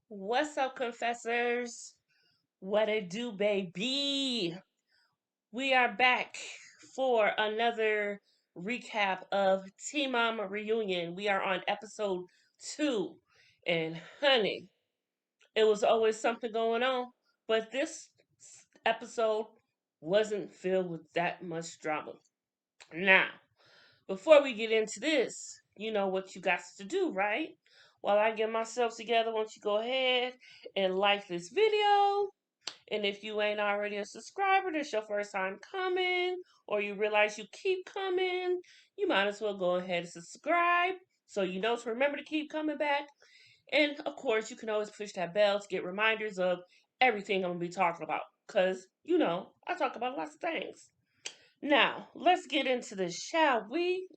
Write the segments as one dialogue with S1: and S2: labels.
S1: What's up, confessors? What it do, baby? We are back for another recap of Teen Mom Reunion. We are on episode 2. And honey, it was always something going on, but this episode wasn't filled with that much drama. Now, before we get into this, you know what you got to do, right? While I get myself together, why don't you go ahead and like this video? And if you ain't already a subscriber, this your first time coming, or you realize you keep coming, you might as well go ahead and subscribe so you know to remember to keep coming back. And of course, you can always push that bell to get reminders of everything I'm going to be talking about. Because, you know, I talk about lots of things. Now, let's get into this, shall we?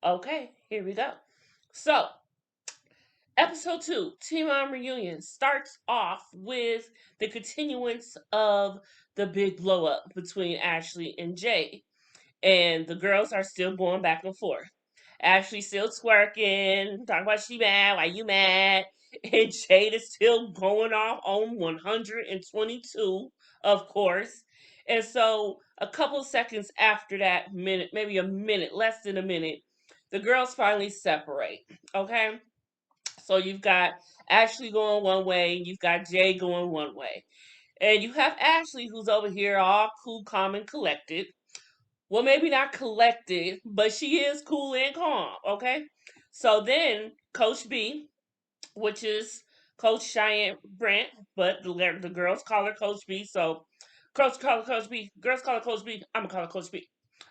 S1: Okay, here we go. So, episode 2, Teen Mom Reunion, starts off with the continuance of the big blow up between Ashley and Jay. And the girls are still going back and forth. Ashley still twerking, talking about she mad, why you mad? And Jade is still going off on 122, of course. And so a couple seconds after that minute, maybe a minute, less than a minute, the girls finally separate. Okay? So you've got Ashley going one way, and you've got Jay going one way. And you have Ashley who's over here all cool, calm, and collected. Well, maybe not collected, but she is cool and calm, okay? So then Coach B, which is Coach Cheyenne Brent, but the girls call her Coach B. So Coach call her Coach B, girls call her Coach B. I'm gonna call her Coach B.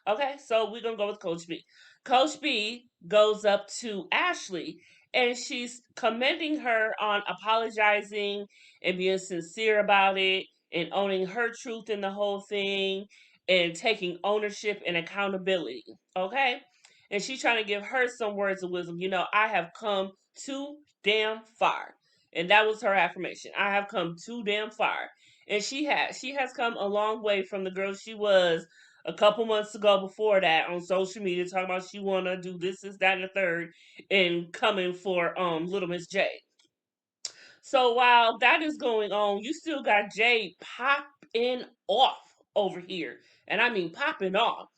S1: Okay, so we're gonna go with Coach B. Coach B goes up to Ashley and she's commending her on apologizing and being sincere about it and owning her truth in the whole thing and taking ownership and accountability. Okay? And she's trying to give her some words of wisdom. You know, I have come too damn far. And that was her affirmation. I have come too damn far. And she has. She has come a long way from the girl she was a couple months ago before that on social media talking about she wanna do this, that, and the third and coming for little Miss J. So while that is going on, you still got Jay popping off over here. And I mean popping off.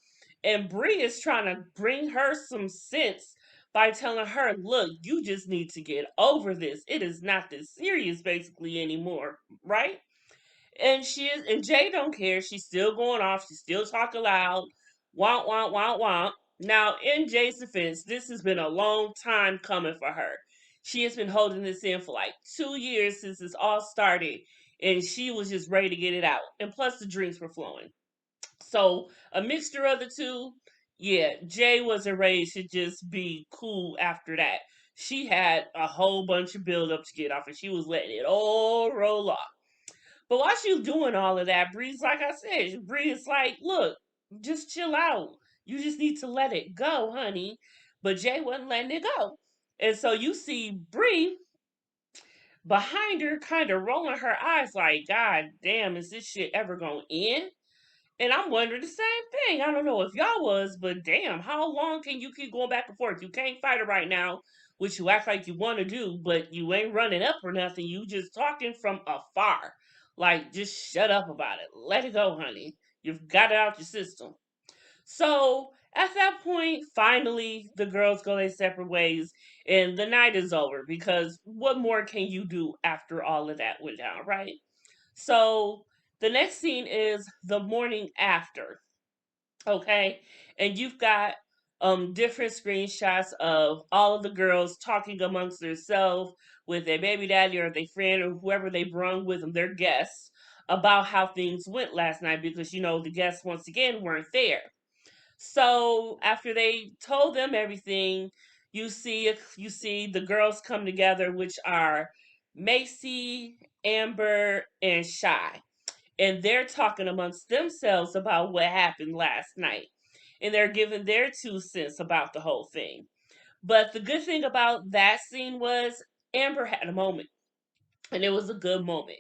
S1: And Bree is trying to bring her some sense by telling her, look, you just need to get over this. It is not this serious basically anymore, right? And Jay don't care. She's still going off. She's still talking loud. Want, want, want, want. Now, in Jay's defense, this has been a long time coming for her. She has been holding this in for like 2 years since this all started, and she was just ready to get it out. And plus, the drinks were flowing. So, a mixture of the two. Yeah, Jay wasn't ready to just be cool after that. She had a whole bunch of build up to get off, and she was letting it all roll off. But while she was doing all of that, Bree's like I said, Bree's like, look, just chill out. You just need to let it go, honey. But Jay wasn't letting it go. And so you see Bree behind her, kind of rolling her eyes like, God damn, is this shit ever going to end? And I'm wondering the same thing. I don't know if y'all was, but damn, how long can you keep going back and forth? You can't fight her right now, which you act like you want to do, but you ain't running up or nothing. You just talking from afar. Like, just shut up about it. Let it go, honey. You've got it out your system. So at that point, finally, the girls go their separate ways, and the night is over because what more can you do after all of that went down, right? So the next scene is the morning after. Okay, and you've got different screenshots of all of the girls talking amongst themselves with their baby daddy or their friend or whoever they brung with them, their guests, about how things went last night because you know the guests once again weren't there. So after they told them everything, you see the girls come together, which are Macy, Amber, and Shy, and they're talking amongst themselves about what happened last night, and they're giving their 2 cents about the whole thing. But the good thing about that scene was Amber had a moment, and it was a good moment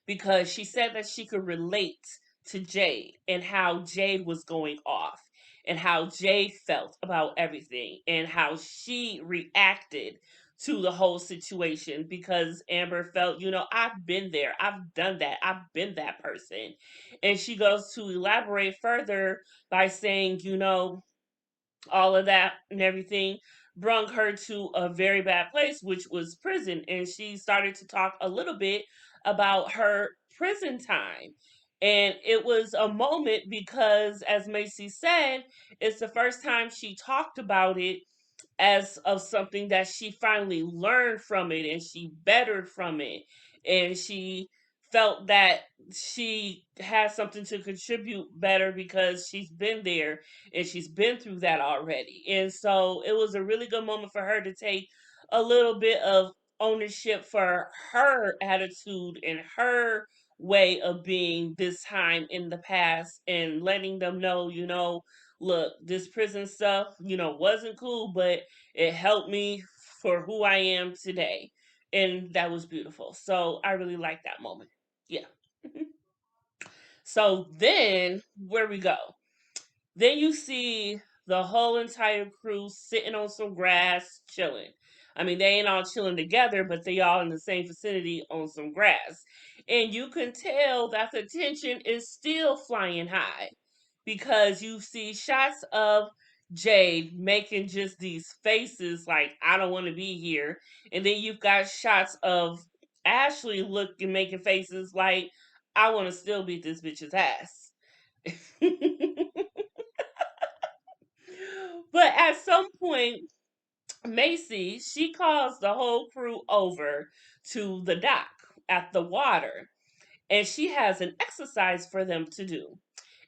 S1: because she said that she could relate to Jade and how Jade was going off. and how Jade felt about everything and how she reacted to the whole situation, because Amber felt, I've been there, I've done that, I've been that person. And she goes to elaborate further by saying, all of that and everything brung her to a very bad place, which was prison. And she started to talk a little bit about her prison time. And it was a moment because, as Macy said, it's the first time she talked about it as of something that she finally learned from it, and she bettered from it, and she felt that she has something to contribute better because she's been there and she's been through that already. And so it was a really good moment for her to take a little bit of ownership for her attitude and her way of being this time in the past, and letting them know, look, this prison stuff, wasn't cool, but it helped me for who I am today. And that was beautiful. So I really like that moment. Yeah. So then, where we go? Then you see the whole entire crew sitting on some grass chilling. I mean, they ain't all chilling together, but they all in the same vicinity on some grass. And you can tell that the tension is still flying high, because you see shots of Jade making just these faces like, I don't want to be here. And then you've got shots of Ashley looking, making faces like, I want to still beat this bitch's ass. But at some point, Macy, she calls the whole crew over to the dock at the water, and she has an exercise for them to do.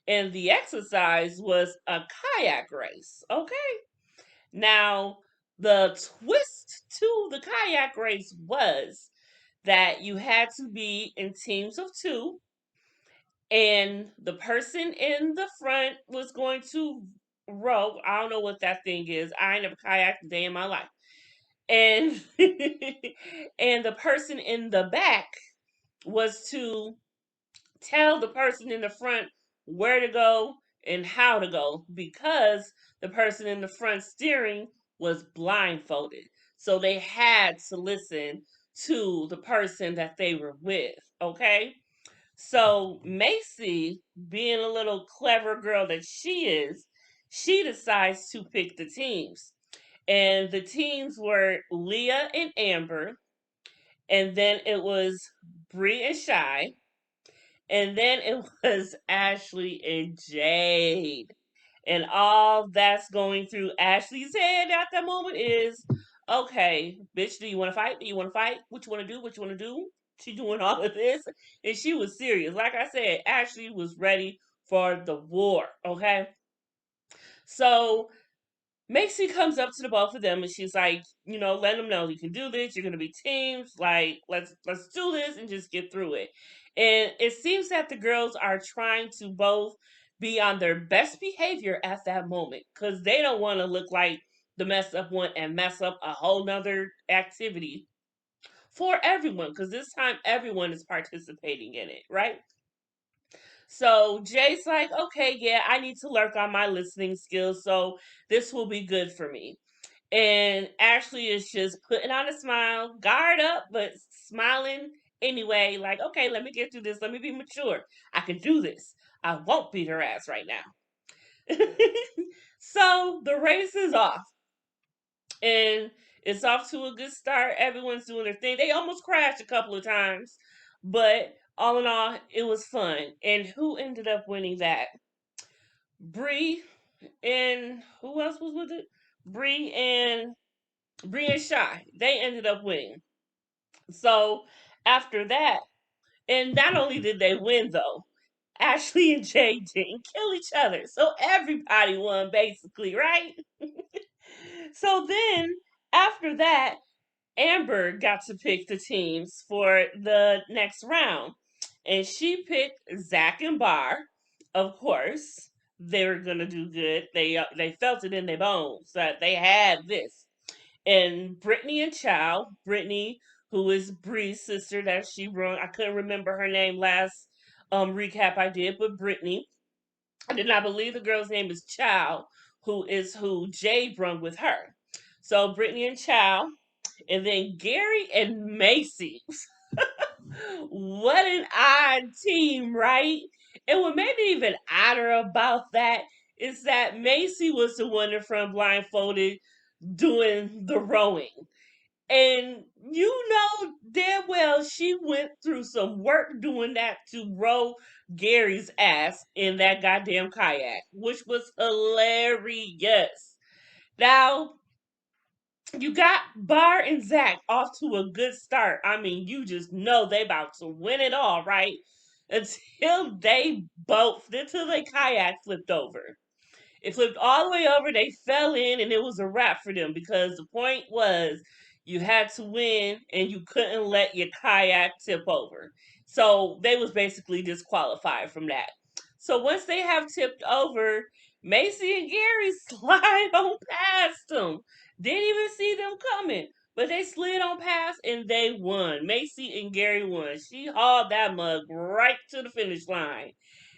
S1: And the exercise was a kayak race. Okay. Now, the twist to the kayak race was that you had to be in teams of two, and the person in the front was going to row. I don't know what that thing is. I ain't never kayaked a day in my life. And and the person in the back was to tell the person in the front where to go and how to go, because the person in the front steering was blindfolded. So they had to listen to the person that they were with. Okay. So Macy, being a little clever girl that she is, she decides to pick the teams. And the teams were Leah and Amber, and then it was Bree and Shy, and then it was Ashley and Jade. And all that's going through Ashley's head at that moment is, okay, bitch, do you want to fight? Do you want to fight? What you want to do? What you want to do? She doing all of this. And she was serious. Like I said, Ashley was ready for the war. Okay. So Macy comes up to the both of them and she's like, let them know you can do this. You're gonna be teams. Like, let's do this and just get through it. And it seems that the girls are trying to both be on their best behavior at that moment, because they don't want to look like the mess up one and mess up a whole nother activity for everyone, because this time everyone is participating in it, right? So Jay's like, okay, yeah, I need to work on my listening skills, so this will be good for me. And Ashley is just putting on a smile, guard up, but smiling anyway, like, okay, let me get through this. Let me be mature. I can do this. I won't beat her ass right now. So the race is off, and it's off to a good start. Everyone's doing their thing. They almost crashed a couple of times, but all in all, it was fun. And who ended up winning that? Bree, and who else was with it? Bree and Shy. They ended up winning. So after that, and not only did they win though, Ashley and Jay didn't kill each other. So everybody won basically, right? So then after that, Amber got to pick the teams for the next round. And she picked Zach and Bar, of course. They were gonna do good. They felt it in their bones that they had this. And Brittany and Chow, Brittany, who is Bree's sister that she run. I couldn't remember her name last recap I did, but Brittany. And I believe the girl's name is Chow, who is who Jade brung with her. So Brittany and Chow, and then Gary and Macy. What an odd team, right? And what made me even odder about that is that Macy was the one in front blindfolded doing the rowing. And you know damn well she went through some work doing that to row Gary's ass in that goddamn kayak, which was hilarious. Now, you got Bar and Zach off to a good start. I mean, you just know they about to win it all, right? Until they both, until the kayak flipped over. It flipped all the way over. They fell in, and it was a wrap for them because the point was you had to win, and you couldn't let your kayak tip over. So they was basically disqualified from that. So once they have tipped over, Macy and Gary slide on past them. Didn't even see them coming, but they slid on past and they won. Macy and Gary won. She hauled that mug right to the finish line.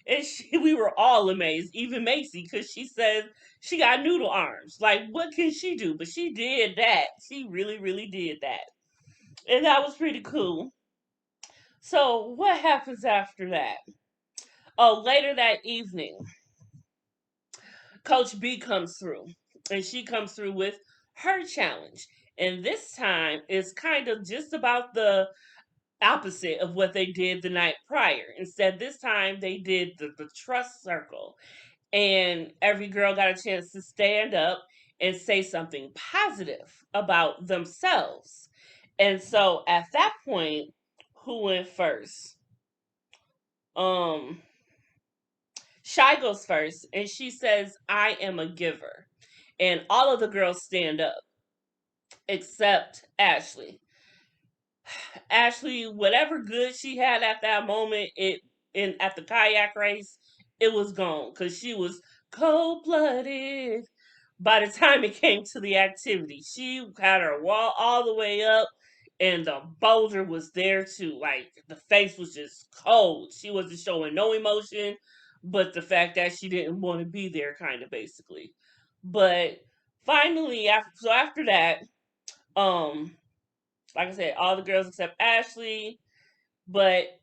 S1: And we were all amazed, even Macy, because she says she got noodle arms. Like, what can she do? But she did that. She really, really did that. And that was pretty cool. So, what happens after that? Oh, later that evening, Coach B comes through. And she comes through with her challenge. And this time is kind of just about the opposite of what they did the night prior. Instead, this time they did the trust circle, and every girl got a chance to stand up and say something positive about themselves. And so at that point, who went first? Um Shy goes first and she says, "I am a giver." And all of the girls stand up except Ashley. Ashley, whatever good she had at that moment, it in at the kayak race, it was gone because she was cold blooded. By the time it came to the activity, she had her wall all the way up, and the boulder was there too. Like the face was just cold. She wasn't showing no emotion, but the fact that she didn't want to be there, kind of basically. But finally, after that, um, like I said, all the girls except Ashley, but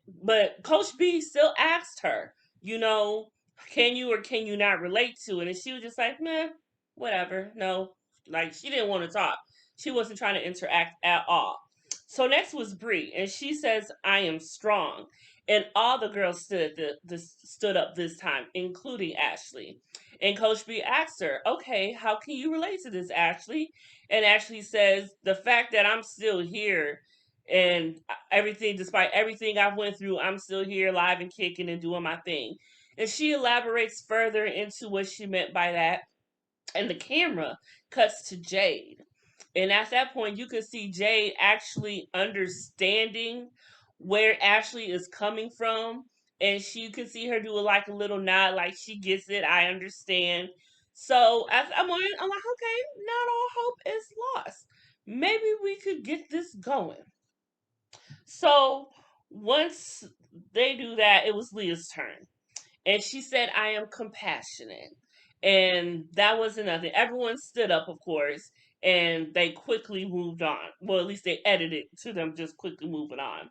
S1: Coach B still asked her, you know, can you or can you not relate to it? And she was just like, meh, whatever. No, like she didn't want to talk. She wasn't trying to interact at all. So next was Bree, and she says, "I am strong." And all the girls stood up this time, including Ashley. And Coach B asked her, "Okay, how can you relate to this, Ashley?" And Ashley says, "The fact that I'm still here and everything, despite everything I've went through, I'm still here live and kicking and doing my thing." And she elaborates further into what she meant by that, and the camera cuts to Jade. And at that point you can see Jade actually understanding where Ashley is coming from, and she can see her do like a little nod, like she gets it, I understand. So I'm like, okay, not all hope is lost. Maybe we could get this going. So once they do that, it was Leah's turn. And she said, "I am compassionate." And that wasn't nothing. Everyone stood up, of course, and they quickly moved on. Well, at least they edited to them just quickly moving on.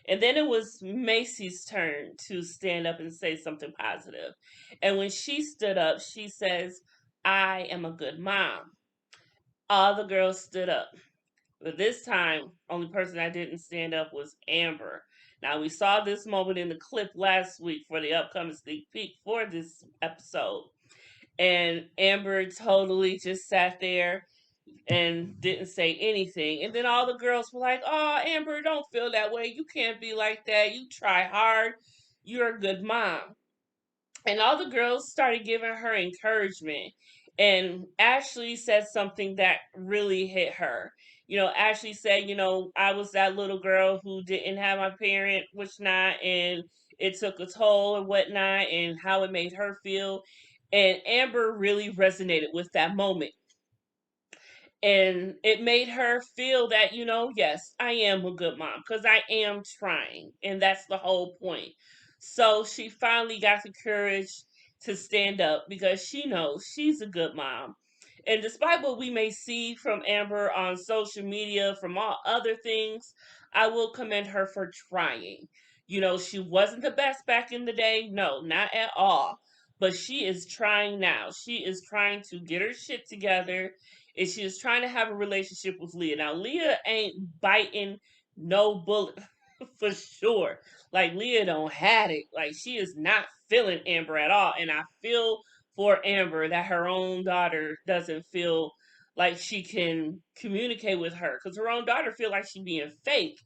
S1: And then it was Macy's turn to stand up and say something positive. And when she stood up, she says, "I am a good mom." All the girls stood up. But this time, only person that didn't stand up was Amber. Now we saw this moment in the clip last week for the upcoming sneak peek for this episode. And Amber totally just sat there and didn't say anything. And then all the girls were like, "Oh, Amber, don't feel that way. You can't be like that. You try hard. You're a good mom." And all the girls started giving her encouragement. And Ashley said something that really hit her. Ashley said, "I was that little girl who didn't have my parent, which not, and it took a toll and whatnot, and how it made her feel." And Amber really resonated with that moment, and it made her feel that, yes, I am a good mom because I am trying, and that's the whole point. So she finally got the courage to stand up because she knows she's a good mom. And despite what we may see from Amber on social media, from all other things, I will commend her for trying. She wasn't the best back in the day. No, not at all. But she is trying now. She is trying to get her shit together. And she is trying to have a relationship with Leah. Now, Leah ain't biting no bullet for sure. Like, Leah don't had it. Like, she is not feeling Amber at all. And I feel for Amber that her own daughter doesn't feel like she can communicate with her because her own daughter feel like she's being fake.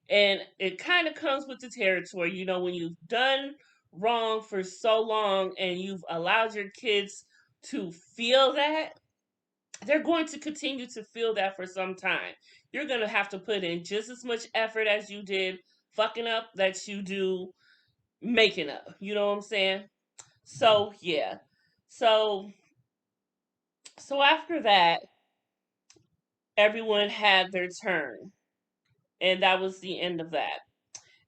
S1: And it kind of comes with the territory, when you've done wrong for so long and you've allowed your kids to feel that, they're going to continue to feel that for some time. You're going to have to put in just as much effort as you did fucking up that you do making up. You know what I'm saying? So, yeah. So, so after that, everyone had their turn. And that was the end of that.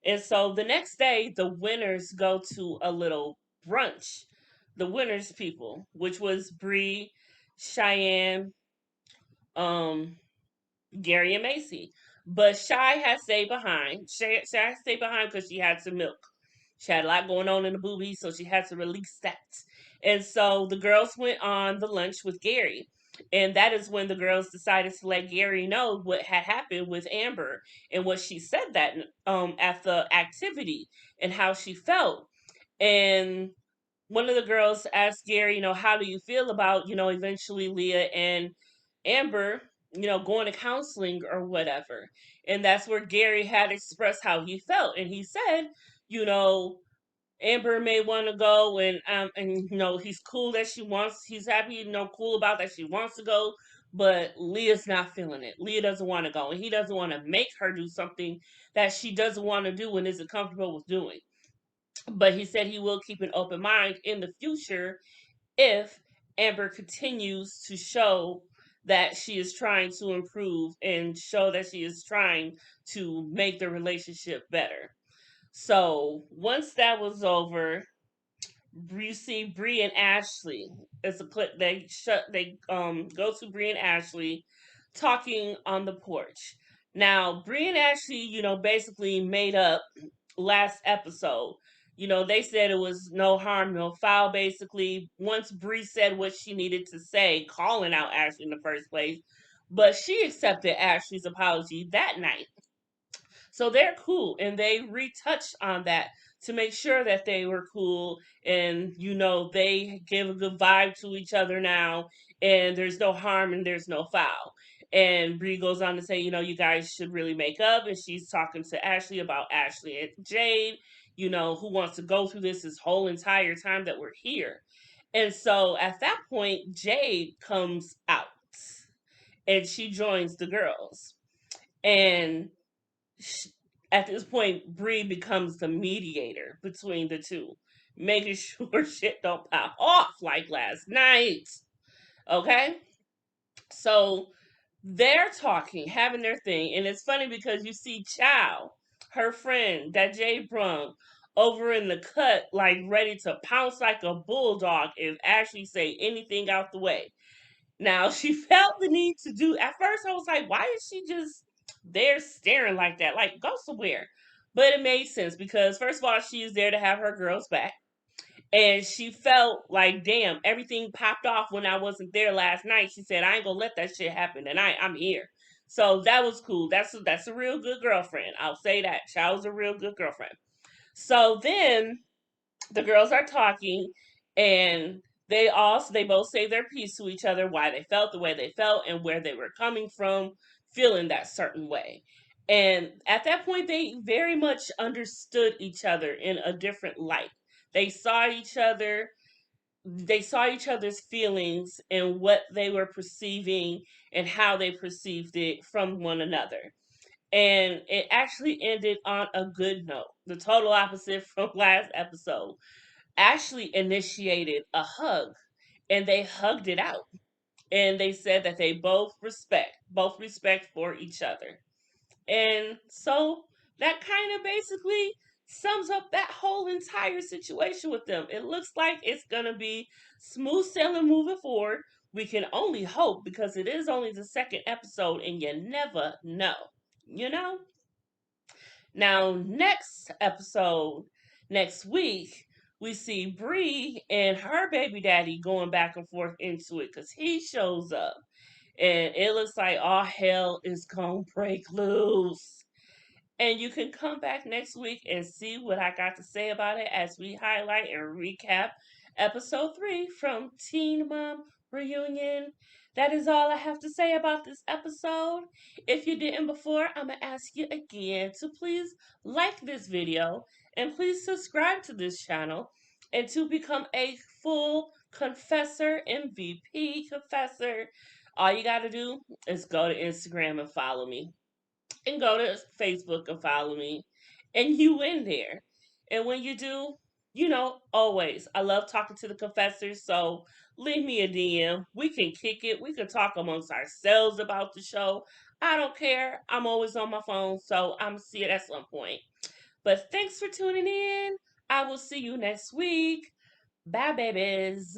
S1: And so the next day, the winners go to a little brunch. The winners people, which was Bree, Cheyenne, um, Gary, and Macy. But Shy had stayed behind. Shy stayed behind because she had some milk. She had a lot going on in the boobies, so she had to release that. And so the girls went on the lunch with Gary. And that is when the girls decided to let Gary know what had happened with Amber and what she said that at the activity and how she felt. And one of the girls asked Gary, how do you feel about, eventually Leah and Amber, going to counseling or whatever. And that's where Gary had expressed how he felt. And he said, you know, Amber may want to go and he's cool that she wants he's happy, cool about that she wants to go, but Leah's not feeling it. Leah doesn't want to go and he doesn't want to make her do something that she doesn't want to do and isn't comfortable with doing. But he said he will keep an open mind in the future if Amber continues to show that she is trying to improve and show that she is trying to make the relationship better. So once that was over, you see Bree and Ashley. It's a clip they go to Bree and Ashley talking on the porch. Now Bree and Ashley, basically made up last episode. They said it was no harm, no foul, basically. Once Bree said what she needed to say, calling out Ashley in the first place, but she accepted Ashley's apology that night. So they're cool and they retouched on that to make sure that they were cool and they give a good vibe to each other now and there's no harm and there's no foul. And Bree goes on to say, you guys should really make up and she's talking to Ashley about Ashley and Jade, who wants to go through this whole entire time that we're here. And so at that point, Jade comes out and she joins the girls. And at this point, Bree becomes the mediator between the two, making sure shit don't pop off like last night. Okay? So they're talking, having their thing, and it's funny because you see Chow, her friend that Jay brung, over in the cut, like ready to pounce like a bulldog if Ashley say anything out the way. Now, she felt the need to do, at first I was like, why is she just there staring like that? Like, go somewhere. But it made sense because, first of all, she is there to have her girls back. And she felt like, damn, everything popped off when I wasn't there last night. She said, I ain't gonna let that shit happen tonight. I'm here. So that was cool. That's a real good girlfriend. I'll say that. Chow's a real good girlfriend. So then the girls are talking and they both say their piece to each other, why they felt the way they felt and where they were coming from feeling that certain way. And at that point they very much understood each other in a different light. They saw each other's feelings and what they were perceiving and how they perceived it from one another. And it actually ended on a good note, the total opposite from last episode. Ashley initiated a hug and they hugged it out. And they said that they both respect for each other. And so that kind of basically sums up that whole entire situation with them. It looks like it's going to be smooth sailing moving forward. We can only hope because it is only the second episode and you never know, you know? Now, next episode, next week, we see Bree and her baby daddy going back and forth into it because he shows up. And it looks like all hell is going to break loose. And you can come back next week and see what I got to say about it as we highlight and recap episode 3 from Teen Mom Reunion. That is all I have to say about this episode. If you didn't before, I'm going to ask you again to please like this video and please subscribe to this channel and to become a full confessor, MVP confessor. All you got to do is go to Instagram and follow me, and go to Facebook and follow me, and you in there. And when you do, always, I love talking to the confessors. So leave me a DM. We can kick it. We can talk amongst ourselves about the show. I don't care. I'm always on my phone, so I'm see it at some point. But thanks for tuning in. I will see you next week. Bye, babies.